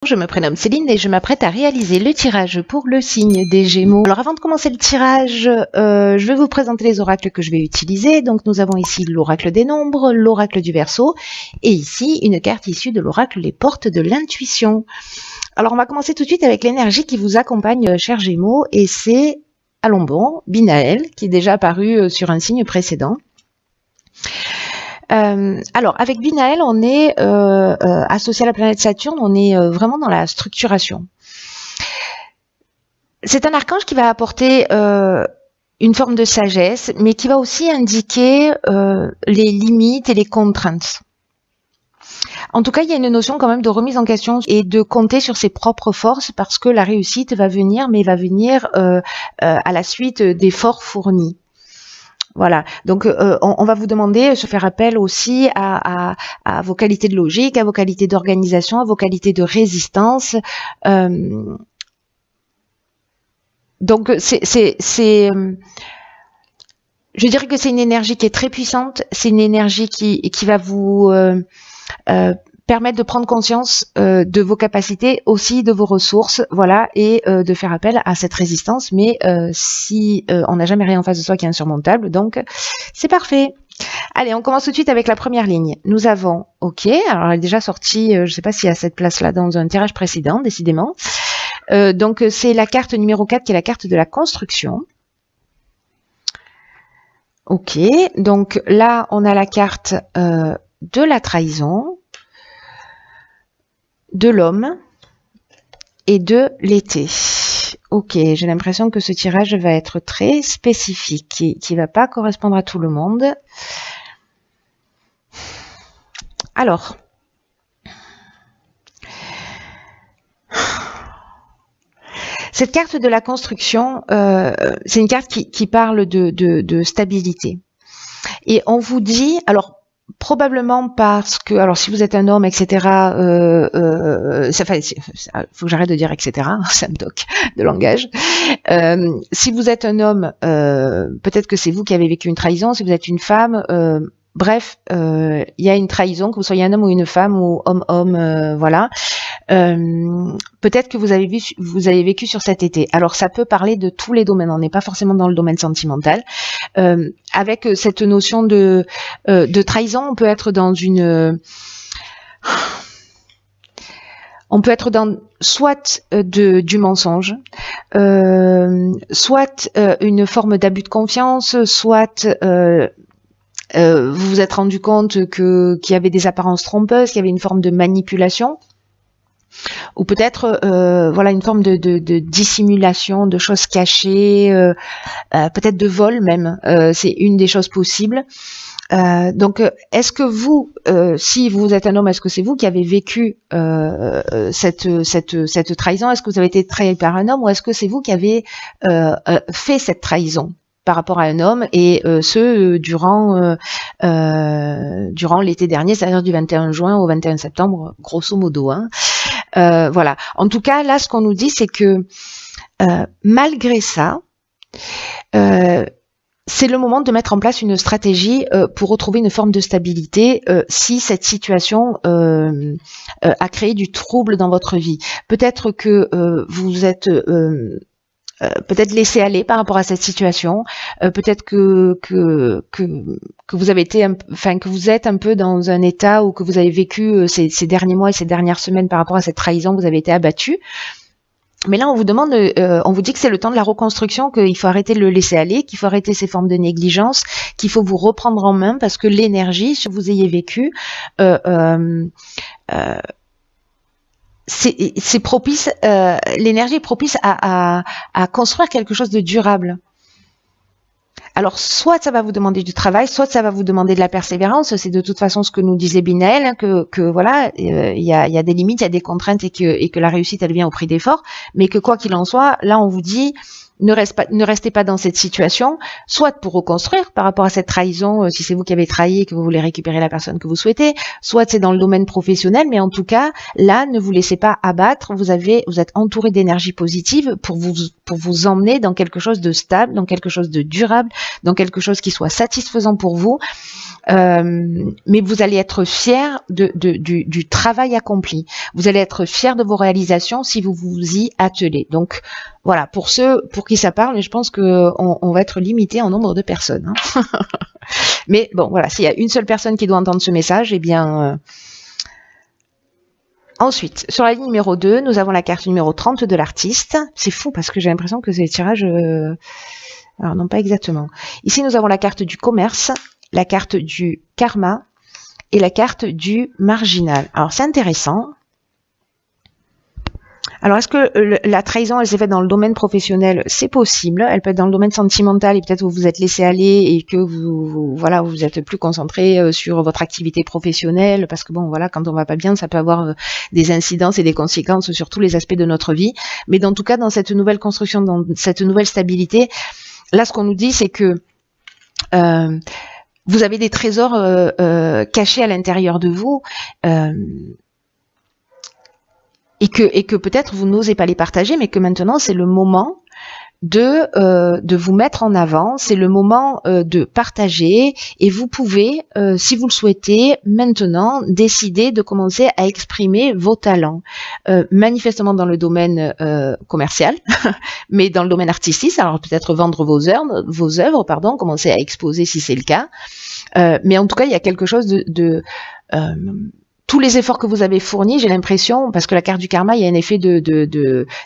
Je me prénomme Céline et je m'apprête à réaliser le tirage pour le signe des Gémeaux. Alors avant de commencer le tirage, je vais vous présenter les oracles que je vais utiliser. Donc nous avons ici l'oracle des nombres, l'oracle du Verseau et ici une carte issue de l'oracle les portes de l'intuition. Alors on va commencer tout de suite avec l'énergie qui vous accompagne, chers Gémeaux, et c'est, allons bon, Binaël, qui est déjà apparu sur un signe précédent. Alors, avec Binaël, on est associé à la planète Saturne, on est vraiment dans la structuration. C'est un archange qui va apporter une forme de sagesse, mais qui va aussi indiquer les limites et les contraintes. En tout cas, il y a une notion quand même de remise en question et de compter sur ses propres forces, parce que la réussite va venir, mais va venir à la suite d'efforts fournis. Voilà, donc on va vous demander de se faire appel aussi à vos qualités de logique, à vos qualités d'organisation, à vos qualités de résistance. Donc je dirais que c'est une énergie qui est très puissante, c'est une énergie qui va vous permettre de prendre conscience de vos capacités, aussi de vos ressources, voilà, et de faire appel à cette résistance. Mais si on n'a jamais rien en face de soi qui est insurmontable, donc c'est parfait. Allez, on commence tout de suite avec la première ligne. Nous avons, ok, alors elle est déjà sortie, je ne sais pas s'il y a cette place-là dans un tirage précédent, décidément. Donc c'est la carte numéro 4 qui est la carte de la construction. Ok, donc là on a la carte de la trahison, de l'homme et de l'été. Ok, j'ai l'impression que ce tirage va être très spécifique, qui va pas correspondre à tout le monde. Alors, cette carte de la construction, c'est une carte qui parle de stabilité. Et on vous dit, alors, probablement parce que, alors si vous êtes un homme, etc., faut que j'arrête de dire etc., ça me toque de langage. Si vous êtes un homme, peut-être que c'est vous qui avez vécu une trahison. Si vous êtes une femme, bref, il y a une trahison, que vous soyez un homme ou une femme ou homme-homme, voilà. Peut-être que vous avez vécu sur cet été. Alors ça peut parler de tous les domaines, on n'est pas forcément dans le domaine sentimental. Avec cette notion de trahison, on peut être dans soit du mensonge, soit une forme d'abus de confiance, soit vous vous êtes rendu compte qu'il y avait des apparences trompeuses, qu'il y avait une forme de manipulation. Ou peut-être voilà, une forme de dissimulation, de choses cachées, peut-être de vol même, c'est une des choses possibles. Donc est-ce que vous, si vous êtes un homme, est-ce que c'est vous qui avez vécu cette trahison? Est-ce que vous avez été trahi par un homme, ou est-ce que c'est vous qui avez fait cette trahison par rapport à un homme, et durant l'été dernier, c'est-à-dire du 21 juin au 21 septembre, grosso modo, hein. Voilà. En tout cas, là, ce qu'on nous dit, c'est que malgré ça, c'est le moment de mettre en place une stratégie pour retrouver une forme de stabilité si cette situation a créé du trouble dans votre vie. Peut-être que vous êtes peut-être laissé aller par rapport à cette situation, peut-être que vous avez été, que vous êtes un peu dans un état où que vous avez vécu ces derniers mois et ces dernières semaines par rapport à cette trahison, vous avez été abattu. Mais là, on vous demande, on vous dit que c'est le temps de la reconstruction, qu'il faut arrêter de le laisser aller, qu'il faut arrêter ces formes de négligence, qu'il faut vous reprendre en main, parce que l'énergie, ce que vous ayez vécu, c'est propice, l'énergie est propice à construire quelque chose de durable. Alors, soit ça va vous demander du travail, soit ça va vous demander de la persévérance. C'est de toute façon ce que nous disait Binaël, hein, que voilà, il y a des limites, il y a des contraintes, et que la réussite, elle vient au prix d'efforts. Mais que quoi qu'il en soit, là, on vous dit, ne restez pas dans cette situation, soit pour reconstruire par rapport à cette trahison, si c'est vous qui avez trahi et que vous voulez récupérer la personne que vous souhaitez, soit c'est dans le domaine professionnel, mais en tout cas, là, ne vous laissez pas abattre, vous êtes entouré d'énergie positive pour vous emmener dans quelque chose de stable, dans quelque chose de durable, dans quelque chose qui soit satisfaisant pour vous. Mais vous allez être fier du travail accompli. Vous allez être fier de vos réalisations si vous vous y attelez. Donc voilà, pour ceux pour qui ça parle, je pense que on va être limité en nombre de personnes. Hein. Mais bon, voilà, s'il y a une seule personne qui doit entendre ce message, eh bien... Ensuite, sur la ligne numéro 2, nous avons la carte numéro 30 de l'artiste. C'est fou parce que j'ai l'impression que c'est les tirages... Alors non, pas exactement. Ici, nous avons la carte du commerce, la carte du karma et la carte du marginal. Alors, c'est intéressant. Alors, est-ce que la trahison, elle s'est faite dans le domaine professionnel? C'est possible. Elle peut être dans le domaine sentimental et peut-être vous vous êtes laissé aller et que vous êtes plus concentré sur votre activité professionnelle parce que bon, voilà, quand on va pas bien, ça peut avoir des incidences et des conséquences sur tous les aspects de notre vie. Mais dans tout cas, dans cette nouvelle construction, dans cette nouvelle stabilité, là, ce qu'on nous dit, c'est que vous avez des trésors cachés à l'intérieur de vous. Et que peut-être vous n'osez pas les partager, mais que maintenant c'est le moment de vous mettre en avant, c'est le moment de partager, et vous pouvez, si vous le souhaitez, maintenant décider de commencer à exprimer vos talents, manifestement dans le domaine commercial, mais dans le domaine artistique, alors peut-être vendre vos œuvres, commencer à exposer si c'est le cas, mais en tout cas il y a quelque chose tous les efforts que vous avez fournis, j'ai l'impression, parce que la carte du karma, il y a un effet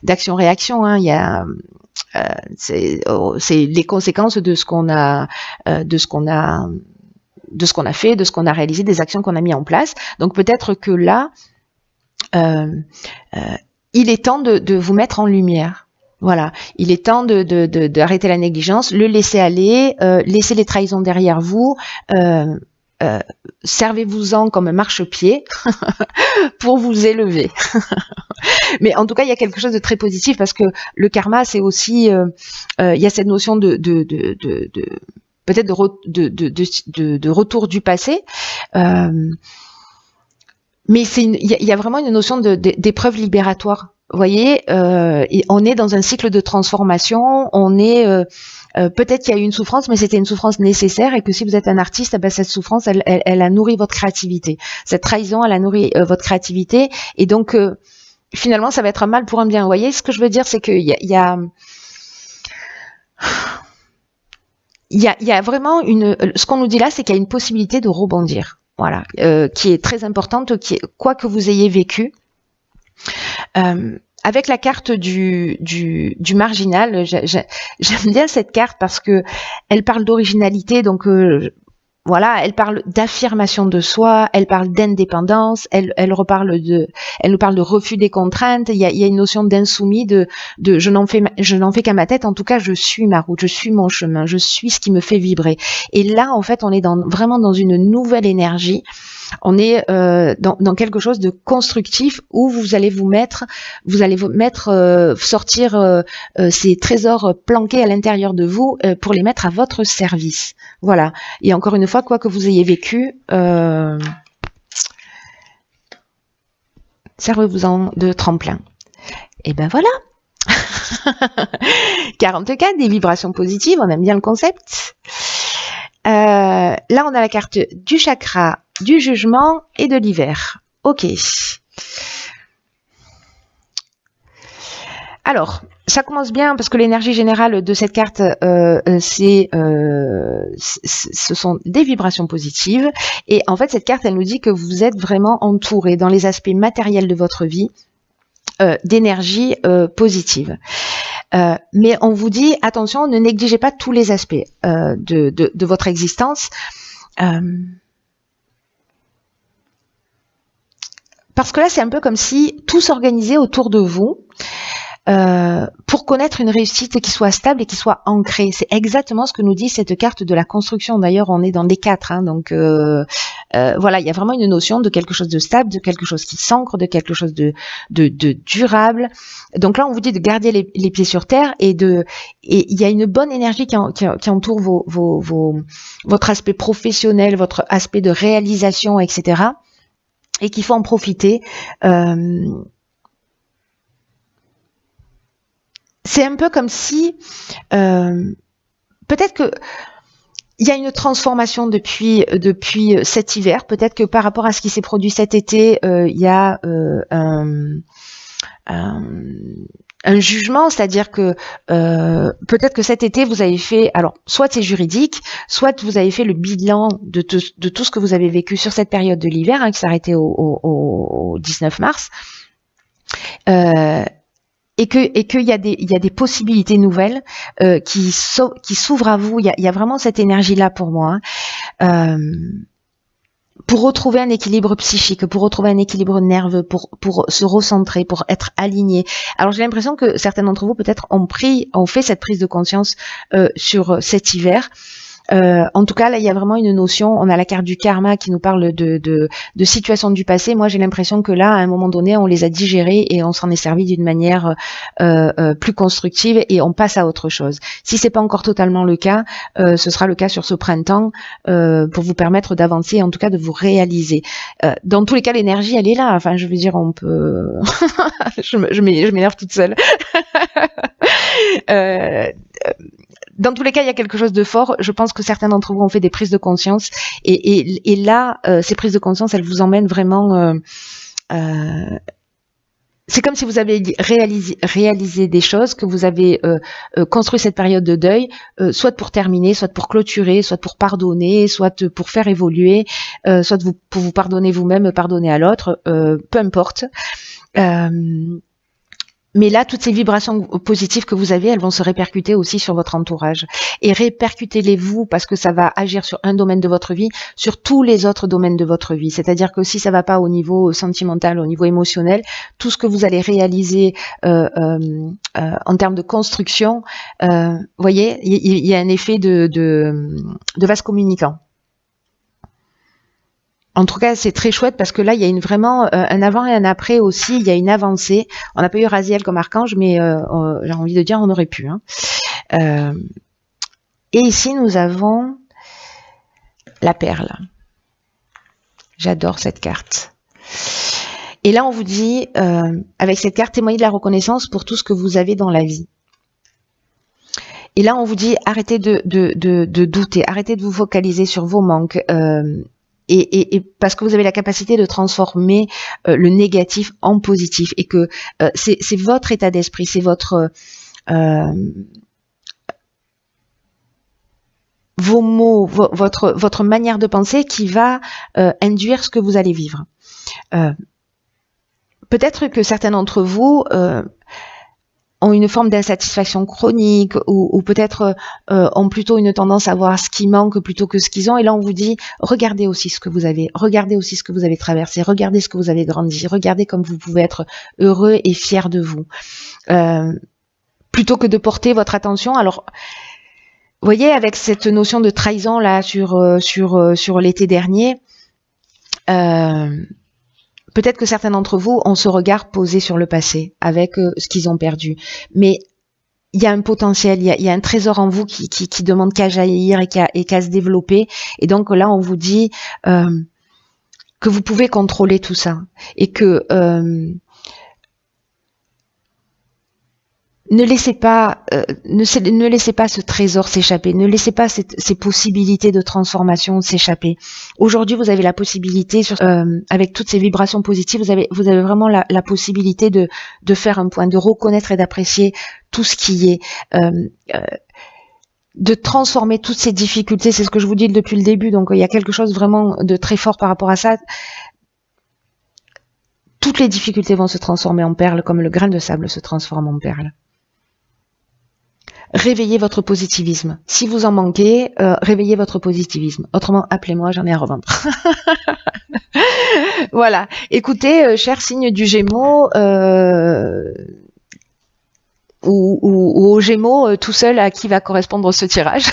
d'action-réaction. Hein, il y a, c'est les conséquences de ce qu'on a, fait, de ce qu'on a réalisé, des actions qu'on a mis en place. Donc peut-être que là, il est temps de vous mettre en lumière. Voilà, il est temps d'arrêter la négligence, le laisser aller, laisser les trahisons derrière vous. Servez-vous-en comme un marchepied pour vous élever. Mais en tout cas, il y a quelque chose de très positif parce que le karma, c'est aussi, il y a cette notion peut-être de retour du passé. Mais il y a vraiment une notion d'épreuve libératoire. Vous voyez, on est dans un cycle de transformation, on est peut-être qu'il y a eu une souffrance, mais c'était une souffrance nécessaire et que si vous êtes un artiste, ben, cette souffrance, elle a nourri votre créativité. Cette trahison, elle a nourri votre créativité et donc finalement, ça va être un mal pour un bien. Vous voyez, ce que je veux dire, c'est qu'il y a vraiment ce qu'on nous dit là, c'est qu'il y a une possibilité de rebondir. Voilà, qui est très importante, quoi que vous ayez vécu. Avec la carte du marginal, j'aime bien cette carte parce que elle parle d'originalité, donc voilà, elle parle d'affirmation de soi, elle parle d'indépendance, elle nous parle de refus des contraintes. Il y a une notion d'insoumis, de je n'en fais qu'à ma tête. En tout cas, je suis ma route, je suis mon chemin, je suis ce qui me fait vibrer. Et là, en fait, on est vraiment dans une nouvelle énergie. On est dans quelque chose de constructif où vous allez vous mettre sortir ces trésors planqués à l'intérieur de vous pour les mettre à votre service. Voilà. Et encore une fois, quoi que vous ayez vécu, servez-vous-en de tremplin. Et ben voilà. 44, des vibrations positives, on aime bien le concept. Là, on a la carte du chakra, du jugement et de l'hiver. Ok. Alors, ça commence bien parce que l'énergie générale de cette carte, ce sont des vibrations positives. Et en fait, cette carte, elle nous dit que vous êtes vraiment entouré dans les aspects matériels de votre vie d'énergie positive. Mais on vous dit, attention, ne négligez pas tous les aspects de votre existence. Parce que là, c'est un peu comme si tout s'organisait autour de vous. pour connaître une réussite qui soit stable et qui soit ancrée. C'est exactement ce que nous dit cette carte de la construction. D'ailleurs, on est dans les 4, hein, donc voilà, il y a vraiment une notion de quelque chose de stable, de quelque chose qui s'ancre, de quelque chose de durable. Donc là, on vous dit de garder les pieds sur terre et il y a une bonne énergie qui entoure votre aspect professionnel, votre aspect de réalisation, etc. Et qu'il faut en profiter. C'est un peu comme si peut-être que il y a une transformation depuis cet hiver. Peut-être que par rapport à ce qui s'est produit cet été, il y a un jugement, c'est-à-dire que peut-être que cet été vous avez fait, alors soit c'est juridique, soit vous avez fait le bilan de tout ce que vous avez vécu sur cette période de l'hiver, hein, qui s'arrêtait au 19 mars. Et qu'il y a des possibilités nouvelles qui s'ouvrent à vous. Il y a vraiment cette énergie là pour moi, hein, pour retrouver un équilibre psychique, pour retrouver un équilibre nerveux, pour se recentrer, pour être aligné. Alors j'ai l'impression que certains d'entre vous peut-être ont fait cette prise de conscience sur cet hiver. En tout cas, là, il y a vraiment une notion. On a la carte du karma qui nous parle de situations du passé. Moi, j'ai l'impression que là, à un moment donné, on les a digérées et on s'en est servi d'une manière plus constructive et on passe à autre chose. Si c'est pas encore totalement le cas, ce sera le cas sur ce printemps pour vous permettre d'avancer, en tout cas de vous réaliser. Dans tous les cas, l'énergie, elle est là. Enfin, je veux dire, on peut. je m'énerve toute seule. Dans tous les cas, il y a quelque chose de fort. Je pense que certains d'entre vous ont fait des prises de conscience. Et là, ces prises de conscience, elles vous emmènent vraiment... c'est comme si vous avez réalisé des choses, que vous avez construit cette période de deuil, soit pour terminer, soit pour clôturer, soit pour pardonner, soit pour faire évoluer, soit pour vous pardonner vous-même, pardonner à l'autre, peu importe. Mais là, toutes ces vibrations positives que vous avez, elles vont se répercuter aussi sur votre entourage. Et répercutez-les vous, parce que ça va agir sur un domaine de votre vie, sur tous les autres domaines de votre vie. C'est-à-dire que si ça va pas au niveau sentimental, au niveau émotionnel, tout ce que vous allez réaliser en termes de construction, voyez, il y a un effet de vase communicant. En tout cas, c'est très chouette parce que là, il y a vraiment un avant et un après aussi. Il y a une avancée. On n'a pas eu Raziel comme archange, mais j'ai envie de dire, on aurait pu. Hein. Et ici, nous avons la perle. J'adore cette carte. Et là, on vous dit, avec cette carte, témoignez de la reconnaissance pour tout ce que vous avez dans la vie. Et là, on vous dit, arrêtez de douter, arrêtez de vous focaliser sur vos manques. Et parce que vous avez la capacité de transformer le négatif en positif et que c'est votre état d'esprit, c'est votre vos mots, votre manière de penser qui va induire ce que vous allez vivre. Peut-être que certains d'entre vous ont une forme d'insatisfaction chronique ou peut-être ont plutôt une tendance à voir ce qui manque plutôt que ce qu'ils ont. Et là, on vous dit, regardez aussi ce que vous avez, regardez aussi ce que vous avez traversé, regardez ce que vous avez grandi, regardez comme vous pouvez être heureux et fier de vous. Plutôt que de porter votre attention. Alors, vous voyez, avec cette notion de trahison là sur l'été dernier, peut-être que certains d'entre vous ont ce regard posé sur le passé, avec ce qu'ils ont perdu. Mais il y a un potentiel, il y a un trésor en vous qui demande qu'à jaillir et qu'à se développer. Et donc là, on vous dit que vous pouvez contrôler tout ça. Et que ne laissez pas ce trésor s'échapper, ne laissez pas ces possibilités de transformation s'échapper. Aujourd'hui, vous avez la possibilité, avec toutes ces vibrations positives, vous avez vraiment la possibilité de faire un point, de reconnaître et d'apprécier tout ce qui est, de transformer toutes ces difficultés. C'est ce que je vous dis depuis le début, donc il y a quelque chose vraiment de très fort par rapport à ça. Toutes les difficultés vont se transformer en perles, comme le grain de sable se transforme en perles. Réveillez votre positivisme. Si vous en manquez, réveillez votre positivisme. Autrement, appelez-moi, j'en ai à revendre. Voilà. Écoutez, cher signe du Gémeaux, ou aux Gémeaux tout seul à qui va correspondre ce tirage.